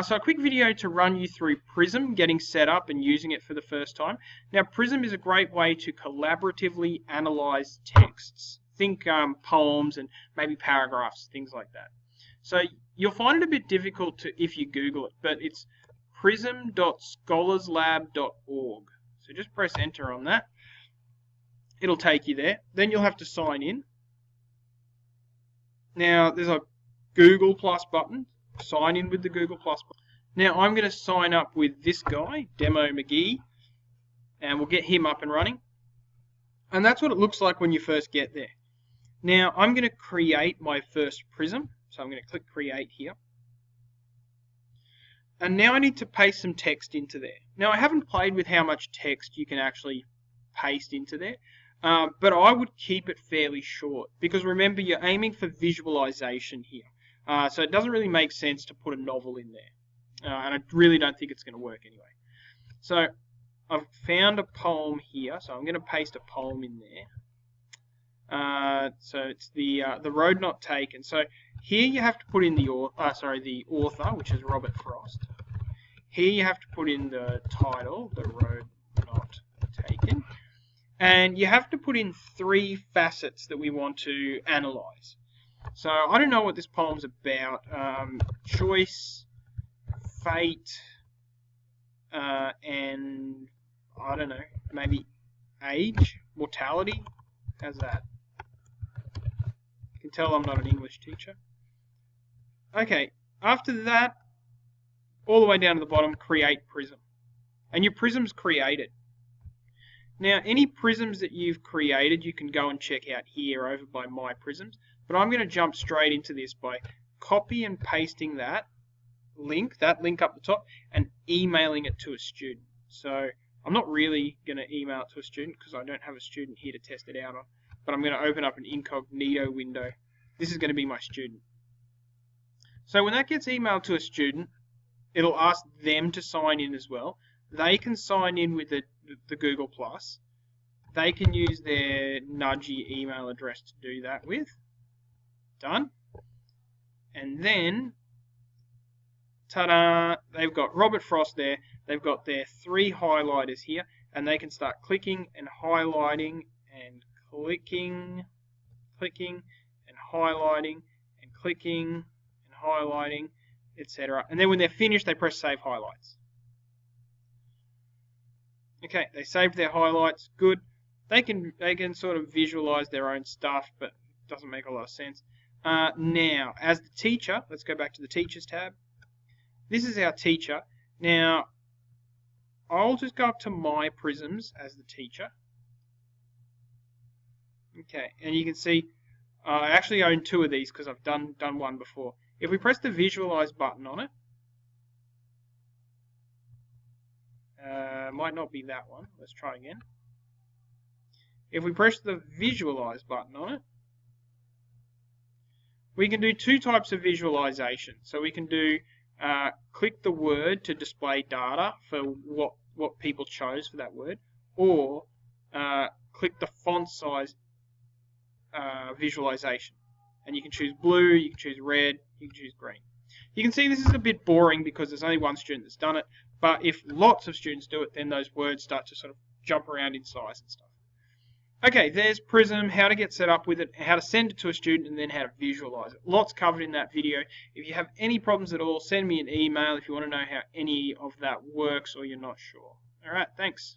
So a quick video to run you through Prism, getting set up and using it for the first time. Now Prism is a great way to collaboratively analyze texts. Think poems and maybe paragraphs, things like that. So you'll find it a bit difficult if you Google it, but it's prism.scholarslab.org. So just press enter on that. It'll take you there. Then you'll have to sign in. Now there's a Google Plus button. Sign in with the Google Plus button. Now I'm going to sign up with this guy, Demo McGee, and we'll get him up and running. And that's what it looks like when you first get there. Now I'm going to create my first prism, so I'm going to click Create here. And now I need to paste some text into there. Now I haven't played with how much text you can actually paste into there, but I would keep it fairly short because remember you're aiming for visualization here. So it doesn't really make sense to put a novel in there. And I really don't think it's going to work anyway. So I've found a poem here, so I'm going to paste a poem in there. So it's the Road Not Taken. So here you have to put in the author, which is Robert Frost. Here you have to put in the title, The Road Not Taken. And you have to put in 3 facets that we want to analyze. So I don't know what this poem's about. Choice, fate, and I don't know, maybe age, mortality. How's that? You can tell I'm not an English teacher. Okay, after that, all the way down to the bottom, create prism. And your prism's created. Now, any prisms that you've created, you can go and check out here over by My Prisms. But I'm going to jump straight into this by copy and pasting that link up the top, and emailing it to a student. So I'm not really going to email it to a student because I don't have a student here to test it out on. But I'm going to open up an incognito window. This is going to be my student. So when that gets emailed to a student, it'll ask them to sign in as well. They can sign in with the Google Plus. They can use their Nudgy email address to do that with. Done. And then, ta-da, they've got Robert Frost there. They've got their 3 highlighters here, and they can start clicking and highlighting and clicking and highlighting and clicking and highlighting, etc. And then when they're finished, they press Save Highlights. Okay, they saved their highlights. Good. They can sort of visualize their own stuff, but it doesn't make a lot of sense. Now, as the teacher, let's go back to the Teachers tab. This is our teacher. Now, I'll just go up to My Prisms as the teacher. Okay, and you can see I actually own 2 of these because I've done one before. If we press the Visualize button on it, might not be that one. Let's try again. If we press the Visualize button on it, we can do 2 types of visualization. So we can do click the word to display data for what people chose for that word, or click the font size visualization. And you can choose blue, you can choose red, you can choose green. You can see this is a bit boring because there's only one student that's done it, but if lots of students do it, then those words start to sort of jump around in size and stuff. Okay, there's Prism, how to get set up with it, how to send it to a student, and then how to visualize it. Lots covered in that video. If you have any problems at all, send me an email if you want to know how any of that works or you're not sure. Alright, thanks.